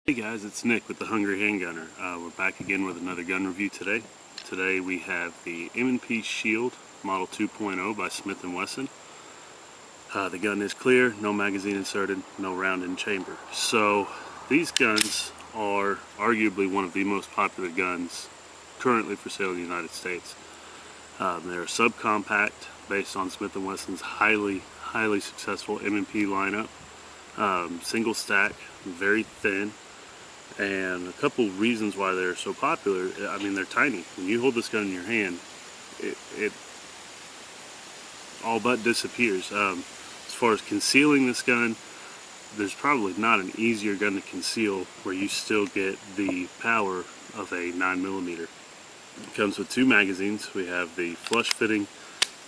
Hey guys, it's Nick with the Hungry Handgunner. We're back again with another gun review today. Today we have the M&P Shield Model 2.0 by Smith & Wesson. The gun is clear, no magazine inserted, no round in chamber. So these guns are arguably one of the most popular guns currently for sale in the United States. They're subcompact based on Smith & Wesson's highly successful M&P lineup. Single stack, very thin. And a couple reasons why they're so popular. I mean, they're tiny. When you hold this gun in your hand, it all but disappears. As far as concealing this gun, there's probably not an easier gun to conceal where you still get the power of a 9mm. It comes with two magazines. We have the flush-fitting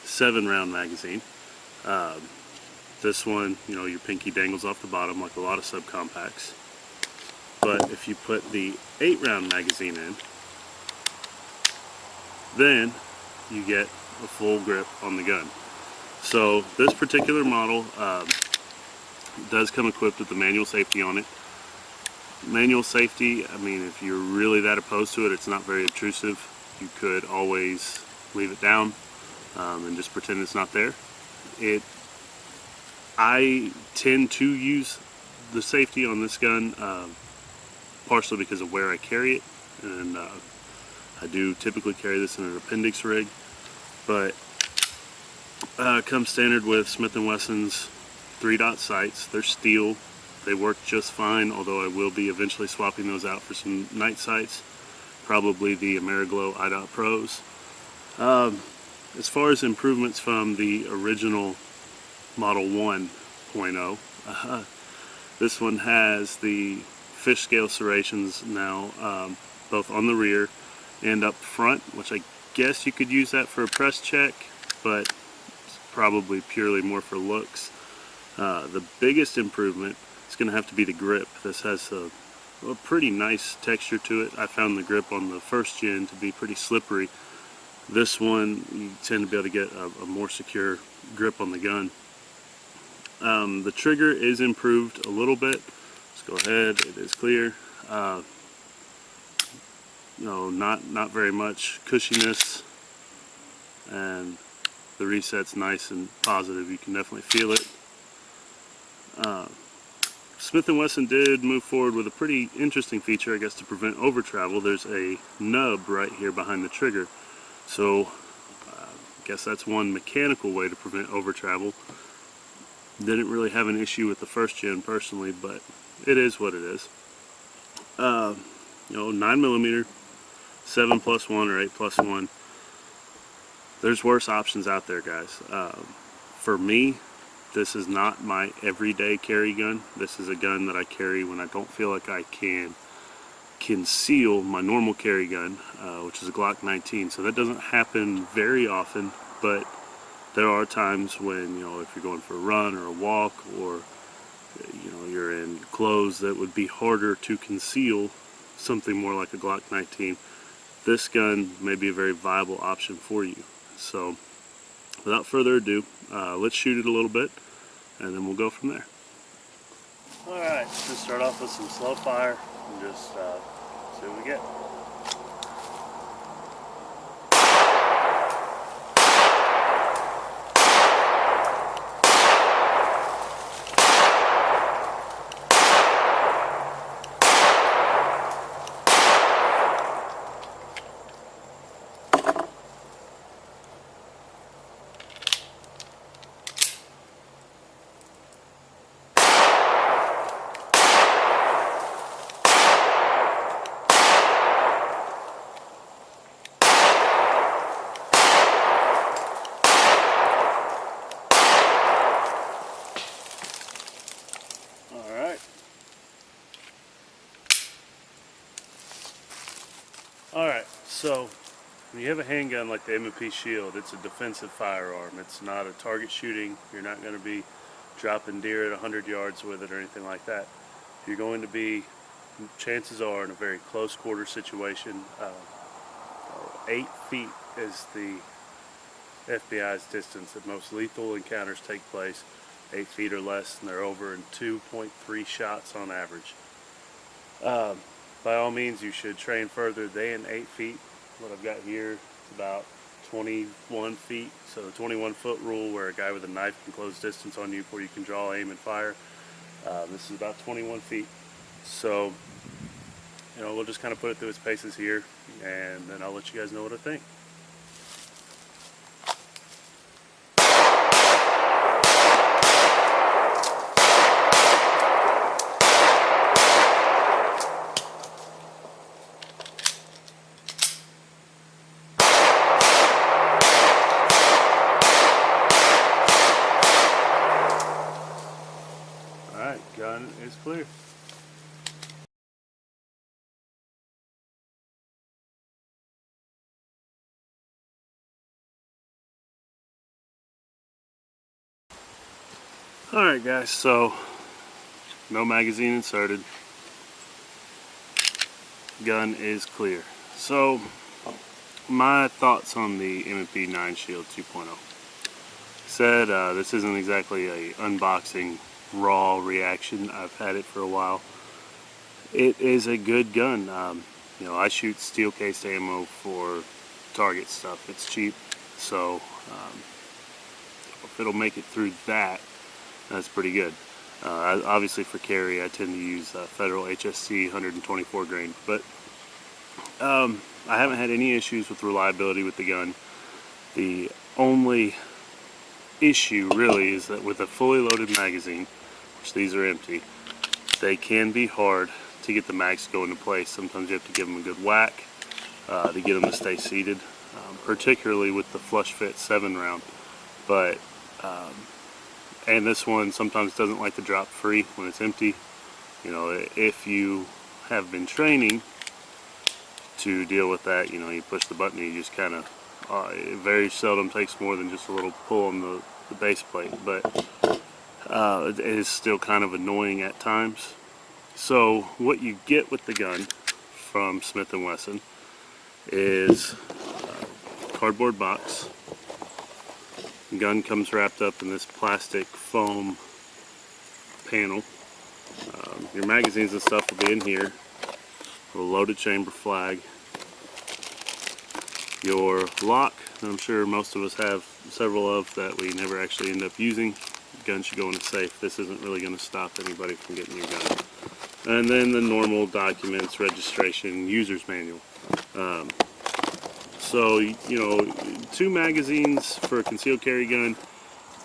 7-round magazine. This one, you know, your pinky dangles off the bottom like a lot of subcompacts. But if you put the 8-round magazine in, then you get a full grip on the gun. So this particular model does come equipped with the manual safety on it. Manual safety, I mean, if you're really that opposed to it, it's not very obtrusive. You could always leave it down and just pretend it's not there. I tend to use the safety on this gun partially because of where I carry it, and I do typically carry this in an appendix rig, but it comes standard with Smith & Wesson's 3-dot sights. They're steel. They work just fine, although I will be eventually swapping those out for some night sights, probably the Ameriglow iDot Pros. As far as improvements from the original Model 1.0, this one has the fish scale serrations now, both on the rear and up front, which I guess you could use that for a press check, but it's probably purely more for looks. The biggest improvement is going to have to be the grip. This has a pretty nice texture to it. I found the grip on the first gen to be pretty slippery. This one, you tend to be able to get a more secure grip on the gun. The trigger is improved a little bit. Go ahead, it is clear. No, not very much cushiness, and the reset's nice and positive. You can definitely feel it. Smith & Wesson did move forward with a pretty interesting feature, I guess, to prevent over travel. There's a nub right here behind the trigger, so I guess that's one mechanical way to prevent over travel. Didn't really have an issue with the first gen personally, but it is what it is. You know, 9mm, 7+1 or 8+1. There's worse options out there, guys. For me, this is not my everyday carry gun. This is a gun that I carry when I don't feel like I can conceal my normal carry gun, which is a Glock 19. So that doesn't happen very often, but there are times when, you know, if you're going for a run or a walk, or you know, you're in clothes that would be harder to conceal something more like a Glock 19, this gun may be a very viable option for you. So without further ado, let's shoot it a little bit and then we'll go from there. Alright, just start off with some slow fire and just see what we get. Alright, so when you have a handgun like the M&P Shield, it's a defensive firearm. It's not a target shooting. You're not going to be dropping deer at 100 yards with it or anything like that. You're going to be, chances are, in a very close quarter situation. 8 feet is the FBI's distance that most lethal encounters take place. 8 feet or less, and they're over in 2.3 shots on average. By all means, you should train further than 8 feet. What I've got here is about 21 feet, so the 21-foot rule where a guy with a knife can close distance on you before you can draw, aim, and fire. This is about 21 feet. So, we'll just kind of put it through its paces here, and then I'll let you guys know what I think. Alright, gun is clear. Alright guys, so no magazine inserted. Gun is clear. So my thoughts on the M&P 9 Shield 2.0. Said this isn't exactly a unboxing raw reaction. I've had it for a while. It is a good gun. I shoot steel cased ammo for target stuff. It's cheap, so if it'll make it through that, that's pretty good. Obviously for carry I tend to use Federal HSC 124 grain, but I haven't had any issues with reliability with the gun. The only issue really is that with a fully loaded magazine, which these are empty, they can be hard to get the mags to go into place. Sometimes you have to give them a good whack to get them to stay seated, particularly with the flush fit 7-round. But and this one sometimes doesn't like to drop free when it's empty. If you have been training to deal with that, you push the button and you just kind of, it very seldom takes more than just a little pull on the base plate, but it is still kind of annoying at times. So what you get with the gun from Smith & Wesson is a cardboard box. The gun comes wrapped up in this plastic foam panel. Your magazines and stuff will be in here. A loaded chamber flag. Your lock, that I'm sure most of us have several of that we never actually end up using. The gun should go in a safe. This isn't really going to stop anybody from getting your gun. And then the normal documents, registration, user's manual. So, 2 magazines for a concealed carry gun.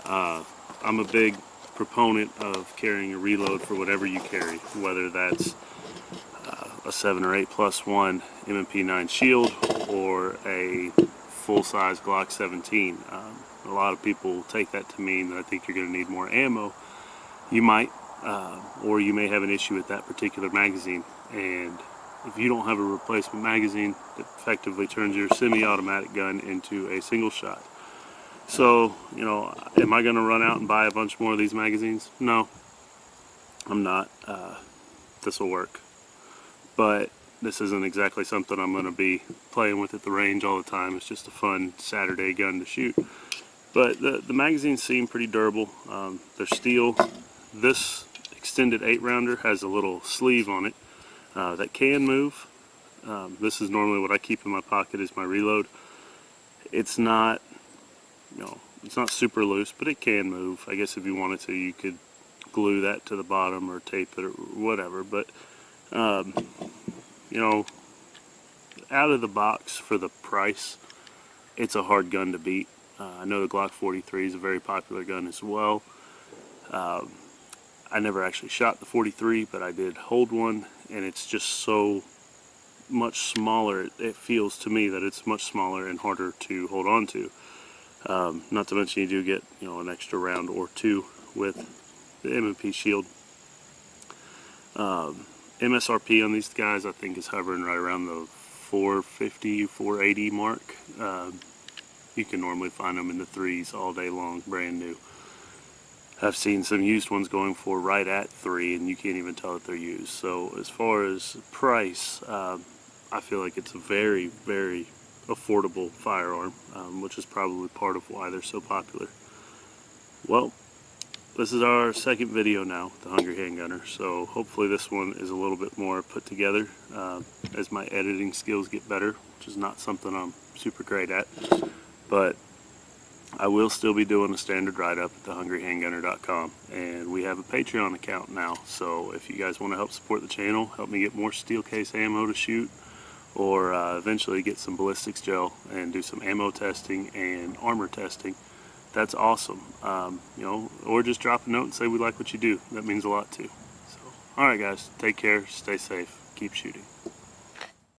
I'm a big proponent of carrying a reload for whatever you carry, whether that's a 7 or 8+1 M&P 9 Shield or a full-size Glock 17. A lot of people take that to mean that I think you're going to need more ammo. You might, or you may have an issue with that particular magazine, and if you don't have a replacement magazine, it effectively turns your semi-automatic gun into a single shot. So, am I going to run out and buy a bunch more of these magazines? No, I'm not. This will work. But this isn't exactly something I'm going to be playing with at the range all the time. It's just a fun Saturday gun to shoot. But the magazines seem pretty durable. They're steel. This extended 8-rounder has a little sleeve on it that can move. This is normally what I keep in my pocket is my reload. It's not, it's not super loose, but it can move. I guess if you wanted to, you could glue that to the bottom or tape it or whatever. But out of the box for the price, it's a hard gun to beat. I know the Glock 43 is a very popular gun as well. I never actually shot the 43, but I did hold one, and it's just so much smaller. It feels to me that it's much smaller and harder to hold on to. Not to mention you do get an extra round or 2 with the M&P Shield. MSRP on these guys I think is hovering right around the $450, $480 mark. You can normally find them in the 3s all day long, brand new. I've seen some used ones going for right at $3, and you can't even tell that they're used. So as far as price, I feel like it's a very, very affordable firearm, which is probably part of why they're so popular. Well, this is our second video now with the Hungry Handgunner, so hopefully this one is a little bit more put together as my editing skills get better, which is not something I'm super great at. But I will still be doing a standard write-up at thehungryhandgunner.com, and we have a Patreon account now, so if you guys want to help support the channel, help me get more steel case ammo to shoot, or eventually get some ballistics gel and do some ammo testing and armor testing, that's awesome. You know, or just drop a note and say we like what you do. That means a lot too. So, alright guys, take care, stay safe, keep shooting.